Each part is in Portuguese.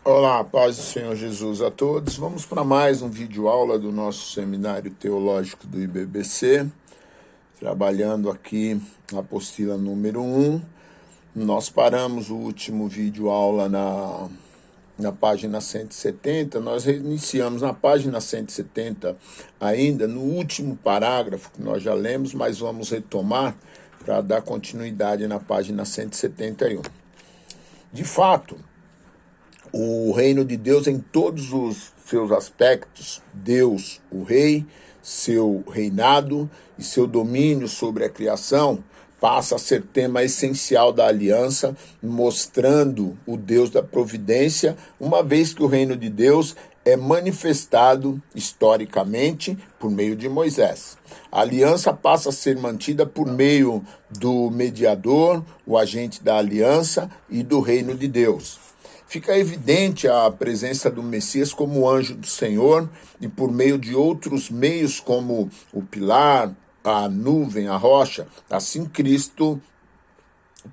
Olá, paz do Senhor Jesus a todos. Vamos para mais um vídeo aula do nosso seminário teológico do IBBC, trabalhando aqui na apostila número 1. Nós paramos o último vídeo aula na página 170, nós reiniciamos na página 170 ainda, no último parágrafo que nós já lemos, mas vamos retomar para dar continuidade na página 171. De fato, o reino de Deus em todos os seus aspectos, Deus, o rei, seu reinado e seu domínio sobre a criação, passa a ser tema essencial da aliança, mostrando o Deus da providência, uma vez que o reino de Deus é manifestado historicamente por meio de Moisés. A aliança passa a ser mantida por meio do mediador, o agente da aliança e do reino de Deus. Fica evidente a presença do Messias como anjo do Senhor e por meio de outros meios como o pilar, a nuvem, a rocha. Assim, Cristo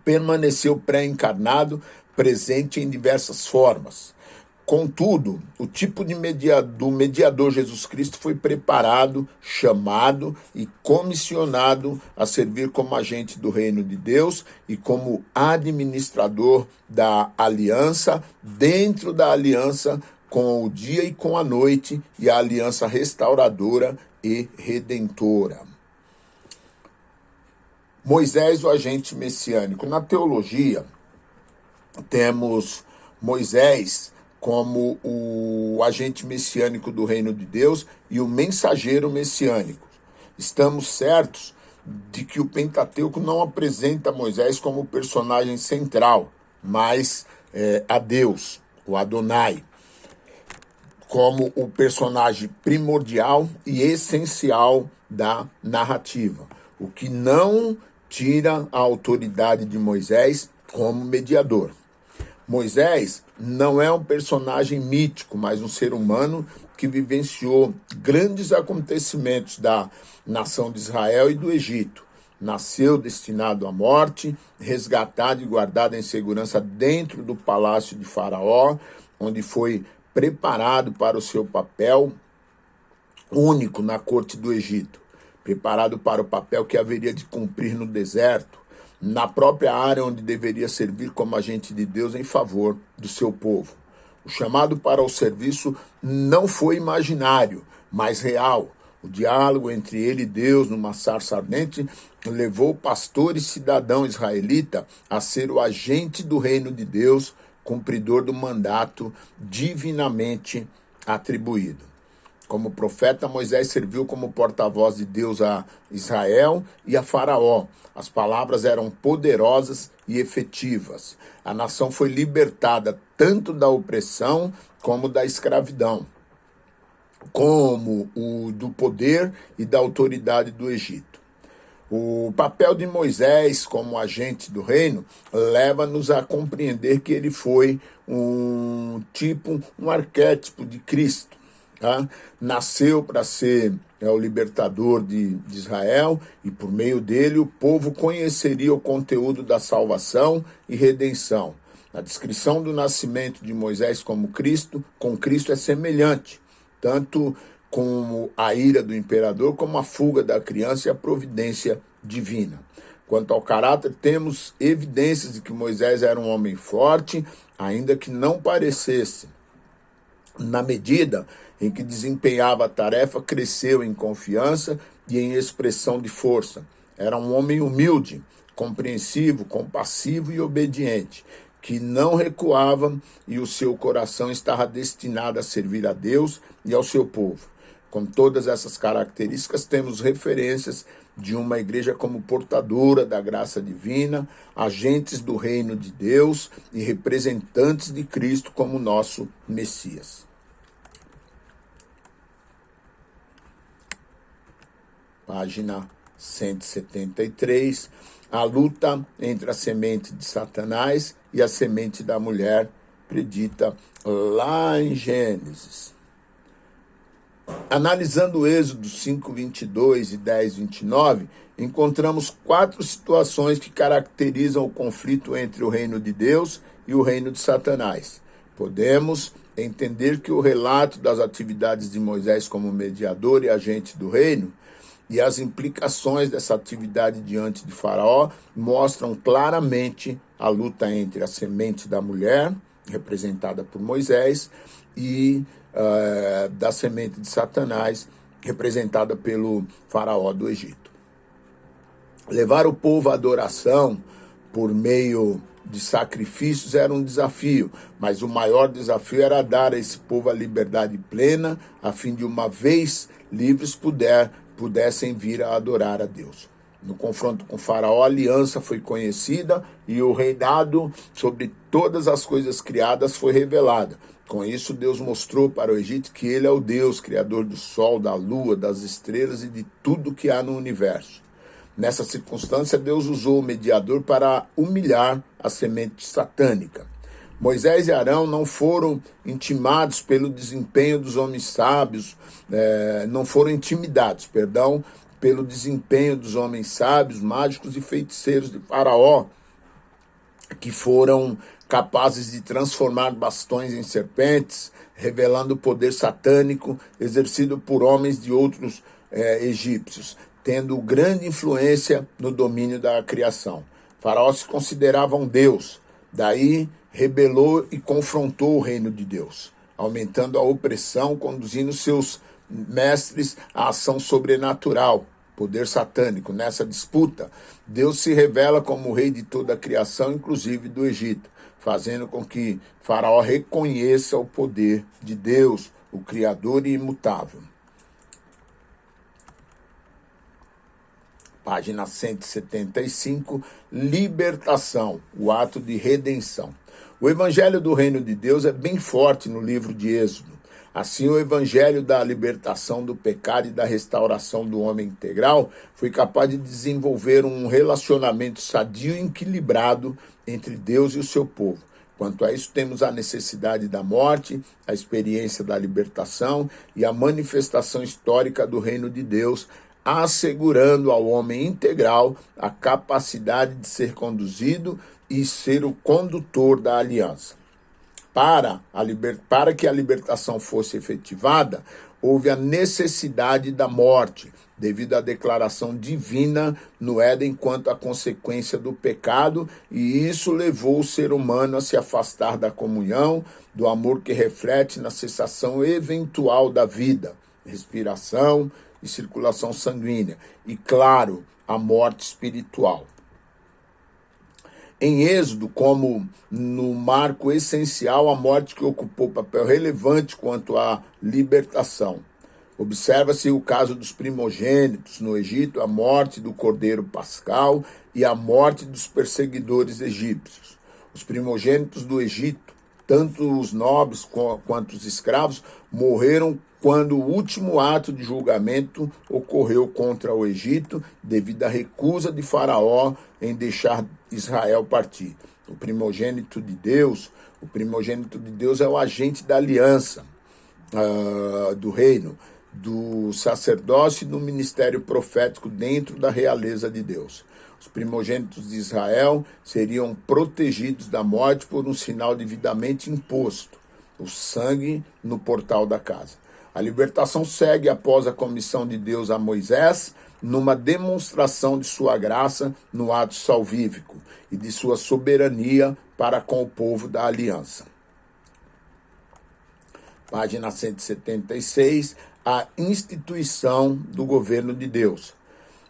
permaneceu pré-encarnado, presente em diversas formas. Contudo, o tipo do mediador Jesus Cristo foi preparado, chamado e comissionado a servir como agente do reino de Deus e como administrador da aliança, dentro da aliança com o dia e com a noite, e a aliança restauradora e redentora. Moisés, o agente messiânico. Na teologia, temos Moisés como o agente messiânico do reino de Deus e o mensageiro messiânico. Estamos certos de que o Pentateuco não apresenta Moisés como personagem central, mas a Deus, o Adonai, como o personagem primordial e essencial da narrativa, o que não tira a autoridade de Moisés como mediador. Moisés não é um personagem mítico, mas um ser humano que vivenciou grandes acontecimentos da nação de Israel e do Egito. Nasceu destinado à morte, resgatado e guardado em segurança dentro do palácio de Faraó, onde foi preparado para o seu papel único na corte do Egito, preparado para o papel que haveria de cumprir no deserto, na própria área onde deveria servir como agente de Deus em favor do seu povo. O chamado para o serviço não foi imaginário, mas real. O diálogo entre ele e Deus numa sarça ardente levou o pastor e cidadão israelita a ser o agente do reino de Deus, cumpridor do mandato divinamente atribuído. Como profeta, Moisés serviu como porta-voz de Deus a Israel e a Faraó. As palavras eram poderosas e efetivas. A nação foi libertada tanto da opressão como da escravidão, como do poder e da autoridade do Egito. O papel de Moisés como agente do reino leva-nos a compreender que ele foi um arquétipo de Cristo. Tá? Nasceu para ser o libertador de Israel e por meio dele o povo conheceria o conteúdo da salvação e redenção. A descrição do nascimento de Moisés com Cristo é semelhante, tanto como a ira do imperador, como a fuga da criança e a providência divina. Quanto ao caráter, temos evidências de que Moisés era um homem forte, ainda que não parecesse. Na medida em que desempenhava a tarefa, cresceu em confiança e em expressão de força. Era um homem humilde, compreensivo, compassivo e obediente, que não recuava e o seu coração estava destinado a servir a Deus e ao seu povo. Com todas essas características, temos referências de uma igreja como portadora da graça divina, agentes do reino de Deus e representantes de Cristo como nosso Messias. Página 173, a luta entre a semente de Satanás e a semente da mulher, predita lá em Gênesis. Analisando o Êxodo 5:22 e 10:29, encontramos 4 situações que caracterizam o conflito entre o reino de Deus e o reino de Satanás. Podemos entender que o relato das atividades de Moisés como mediador e agente do reino e as implicações dessa atividade diante de Faraó mostram claramente a luta entre a semente da mulher, representada por Moisés, e da semente de Satanás, representada pelo Faraó do Egito. Levar o povo à adoração por meio de sacrifícios era um desafio, mas o maior desafio era dar a esse povo a liberdade plena, a fim de uma vez livres pudessem vir a adorar a Deus. No confronto com Faraó, a aliança foi conhecida e o reinado sobre todas as coisas criadas foi revelada. Com isso, Deus mostrou para o Egito que ele é o Deus, criador do sol, da lua, das estrelas e de tudo que há no universo. Nessa circunstância, Deus usou o mediador para humilhar a semente satânica. Moisés e Arão não foram intimados pelo desempenho dos homens sábios, não foram intimidados, pelo desempenho dos homens sábios, mágicos e feiticeiros de Faraó, que foram capazes de transformar bastões em serpentes, revelando o poder satânico exercido por homens de outros egípcios, tendo grande influência no domínio da criação. Faraó se considerava um deus, daí rebelou e confrontou o reino de Deus, aumentando a opressão, conduzindo seus mestres à ação sobrenatural, poder satânico. Nessa disputa, Deus se revela como o rei de toda a criação, inclusive do Egito, fazendo com que Faraó reconheça o poder de Deus, o Criador e imutável. Página 175, libertação, o ato de redenção. O evangelho do reino de Deus é bem forte no livro de Êxodo. Assim, o evangelho da libertação do pecado e da restauração do homem integral foi capaz de desenvolver um relacionamento sadio e equilibrado entre Deus e o seu povo. Quanto a isso, temos a necessidade da morte, a experiência da libertação e a manifestação histórica do reino de Deus, assegurando ao homem integral a capacidade de ser conduzido e ser o condutor da aliança. Para que a libertação fosse efetivada, houve a necessidade da morte, devido à declaração divina no Éden quanto à consequência do pecado, e isso levou o ser humano a se afastar da comunhão, do amor que reflete na cessação eventual da vida, respiração e circulação sanguínea, e, claro, a morte espiritual. Em Êxodo, como no marco essencial, a morte que ocupou papel relevante quanto à libertação. Observa-se o caso dos primogênitos no Egito, a morte do cordeiro pascal e a morte dos perseguidores egípcios. Os primogênitos do Egito, tanto os nobres quanto os escravos, morreram quando o último ato de julgamento ocorreu contra o Egito, devido à recusa de Faraó em deixar Israel partir. O primogênito de Deus é o agente da aliança do reino, do sacerdócio e do ministério profético dentro da realeza de Deus. Os primogênitos de Israel seriam protegidos da morte por um sinal devidamente imposto, o sangue no portal da casa. A libertação segue após a comissão de Deus a Moisés, numa demonstração de sua graça no ato salvífico e de sua soberania para com o povo da aliança. Página 176, a instituição do governo de Deus.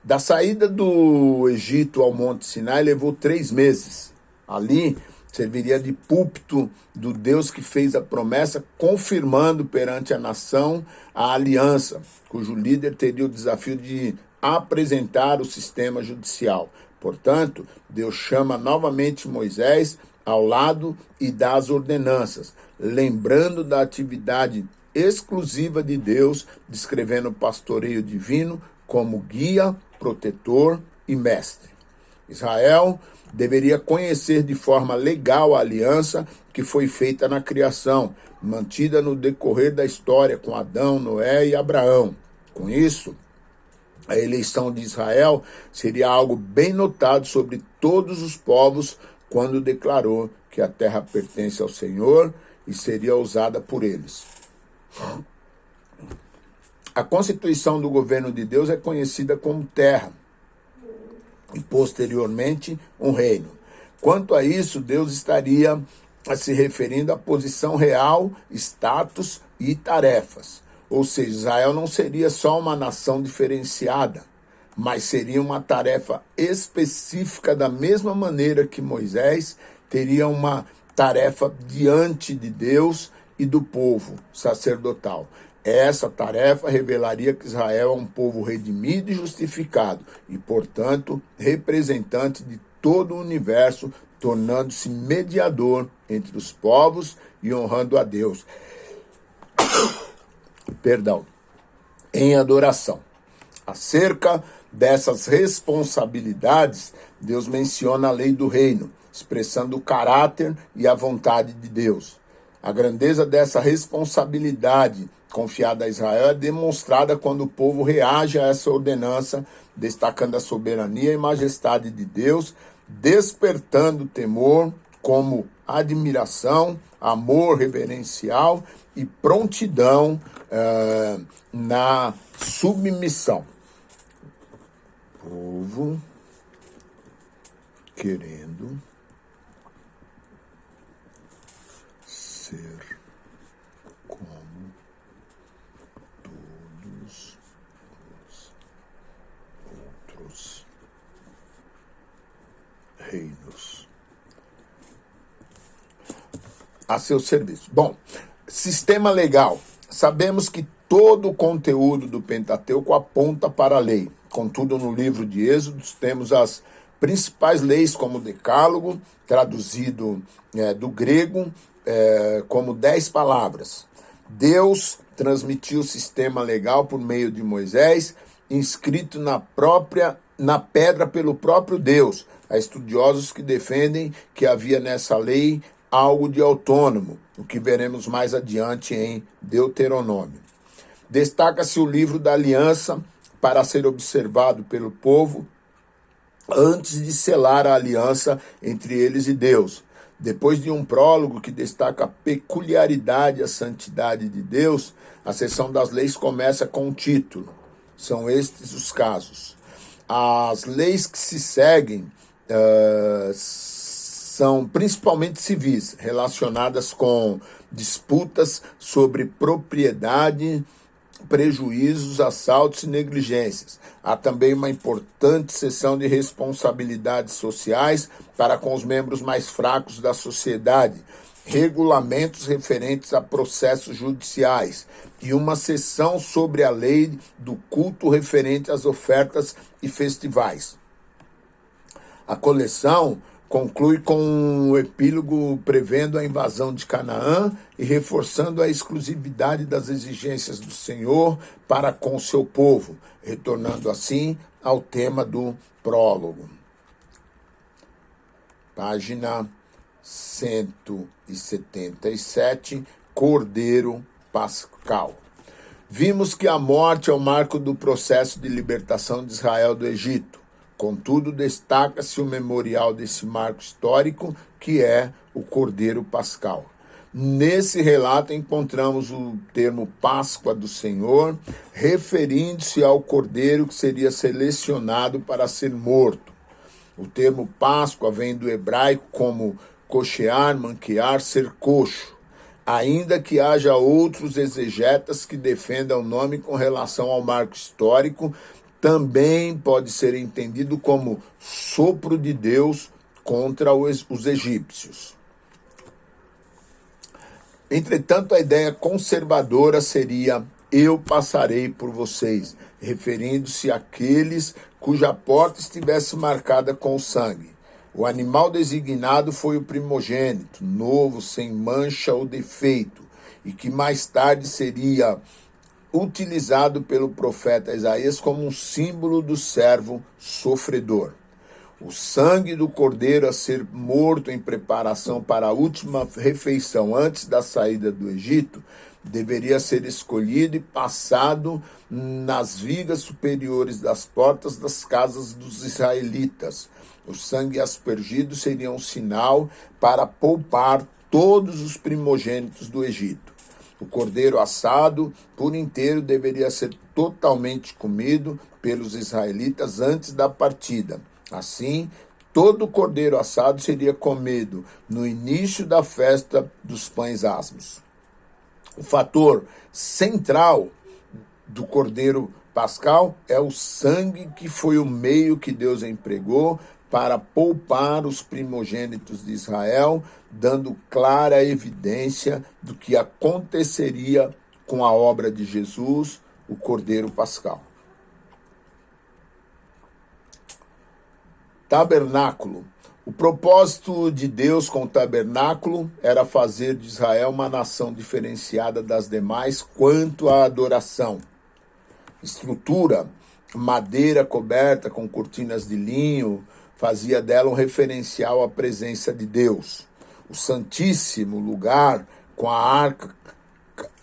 Da saída do Egito ao Monte Sinai levou 3 meses. Ali serviria de púlpito do Deus que fez a promessa, confirmando perante a nação a aliança, cujo líder teria o desafio de apresentar o sistema judicial. Portanto, Deus chama novamente Moisés ao lado e dá as ordenanças, lembrando da atividade exclusiva de Deus, descrevendo o pastoreio divino como guia, protetor e mestre. Israel deveria conhecer de forma legal a aliança que foi feita na criação, mantida no decorrer da história com Adão, Noé e Abraão. Com isso, a eleição de Israel seria algo bem notado sobre todos os povos quando declarou que a terra pertence ao Senhor e seria usada por eles. A constituição do governo de Deus é conhecida como terra e, posteriormente, um reino. Quanto a isso, Deus estaria se referindo à posição real, status e tarefas. Ou seja, Israel não seria só uma nação diferenciada, mas seria uma tarefa específica, da mesma maneira que Moisés teria uma tarefa diante de Deus e do povo sacerdotal. Essa tarefa revelaria que Israel é um povo redimido e justificado, e, portanto, representante de todo o universo, tornando-se mediador entre os povos e honrando a Deus. Em adoração. Acerca dessas responsabilidades, Deus menciona a lei do reino, expressando o caráter e a vontade de Deus. A grandeza dessa responsabilidade confiada a Israel é demonstrada quando o povo reage a essa ordenança, destacando a soberania e majestade de Deus, despertando temor como admiração, amor reverencial e prontidão na submissão. Povo querendo ser como todos os outros reinos a seu serviço. Bom, sistema legal. Sabemos que todo o conteúdo do Pentateuco aponta para a lei. Contudo, no livro de Êxodo, temos as principais leis, como o Decálogo, traduzido do grego como 10 palavras. Deus transmitiu o sistema legal por meio de Moisés, inscrito na pedra pelo próprio Deus. Há estudiosos que defendem que havia nessa lei algo de autônomo, o que veremos mais adiante em Deuteronômio. Destaca-se o livro da aliança para ser observado pelo povo antes de selar a aliança entre eles e Deus. Depois de um prólogo que destaca a peculiaridade e a santidade de Deus, a seção das leis começa com um título. São estes os casos. As leis que se seguem são principalmente civis, relacionadas com disputas sobre propriedade, prejuízos, assaltos e negligências. Há também uma importante seção de responsabilidades sociais para com os membros mais fracos da sociedade, regulamentos referentes a processos judiciais e uma seção sobre a lei do culto referente às ofertas e festivais. A coleção conclui com um epílogo prevendo a invasão de Canaã e reforçando a exclusividade das exigências do Senhor para com seu povo, retornando assim ao tema do prólogo. Página 177, Cordeiro Pascal. Vimos que a morte é o marco do processo de libertação de Israel do Egito. Contudo, destaca-se o memorial desse marco histórico, que é o Cordeiro Pascal. Nesse relato encontramos o termo Páscoa do Senhor, referindo-se ao cordeiro que seria selecionado para ser morto. O termo Páscoa vem do hebraico como cochear, manquear, ser coxo, ainda que haja outros exegetas que defendam o nome com relação ao marco histórico. Também pode ser entendido como sopro de Deus contra os egípcios. Entretanto, a ideia conservadora seria: eu passarei por vocês, referindo-se àqueles cuja porta estivesse marcada com sangue. O animal designado foi o primogênito, novo, sem mancha ou defeito, e que mais tarde seria utilizado pelo profeta Isaías como um símbolo do servo sofredor. O sangue do cordeiro a ser morto em preparação para a última refeição antes da saída do Egito deveria ser escolhido e passado nas vigas superiores das portas das casas dos israelitas. O sangue aspergido seria um sinal para poupar todos os primogênitos do Egito. O cordeiro assado por inteiro deveria ser totalmente comido pelos israelitas antes da partida. Assim, todo cordeiro assado seria comido no início da festa dos pães asmos. O fator central do cordeiro pascal é o sangue, que foi o meio que Deus empregou para poupar os primogênitos de Israel, dando clara evidência do que aconteceria com a obra de Jesus, o cordeiro pascal. Tabernáculo. O propósito de Deus com o tabernáculo era fazer de Israel uma nação diferenciada das demais quanto à adoração. Estrutura, madeira coberta com cortinas de linho, fazia dela um referencial à presença de Deus. O santíssimo lugar, com a arca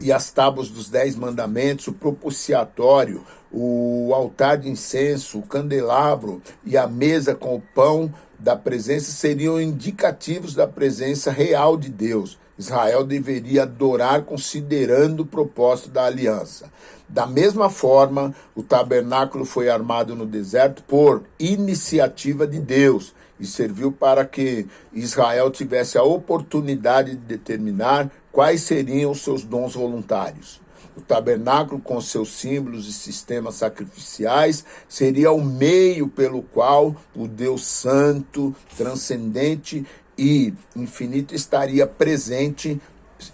e as tábuas dos 10 mandamentos, o propiciatório, o altar de incenso, o candelabro e a mesa com o pão da presença seriam indicativos da presença real de Deus. Israel deveria adorar considerando o propósito da aliança. Da mesma forma, o tabernáculo foi armado no deserto por iniciativa de Deus e serviu para que Israel tivesse a oportunidade de determinar quais seriam os seus dons voluntários. O tabernáculo, com seus símbolos e sistemas sacrificiais, seria o meio pelo qual o Deus Santo, transcendente e infinito estaria presente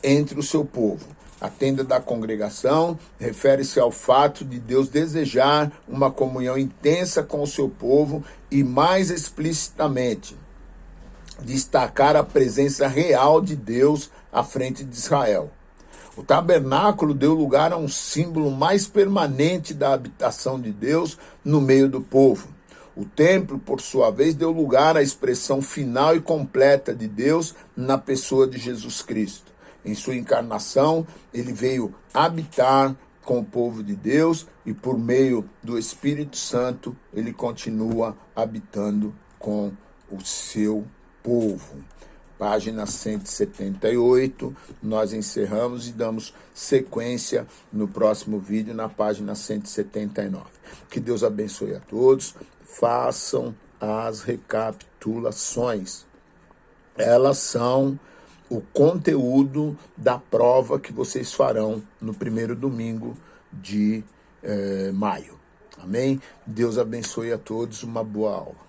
entre o seu povo. A tenda da congregação refere-se ao fato de Deus desejar uma comunhão intensa com o seu povo e, mais explicitamente, destacar a presença real de Deus à frente de Israel. O tabernáculo deu lugar a um símbolo mais permanente da habitação de Deus no meio do povo. O templo, por sua vez, deu lugar à expressão final e completa de Deus na pessoa de Jesus Cristo. Em sua encarnação, ele veio habitar com o povo de Deus e, por meio do Espírito Santo, ele continua habitando com o seu povo. Página 178, nós encerramos e damos sequência no próximo vídeo, na página 179. Que Deus abençoe a todos, façam as recapitulações. Elas são o conteúdo da prova que vocês farão no primeiro domingo de maio. Amém? Deus abençoe a todos, uma boa aula.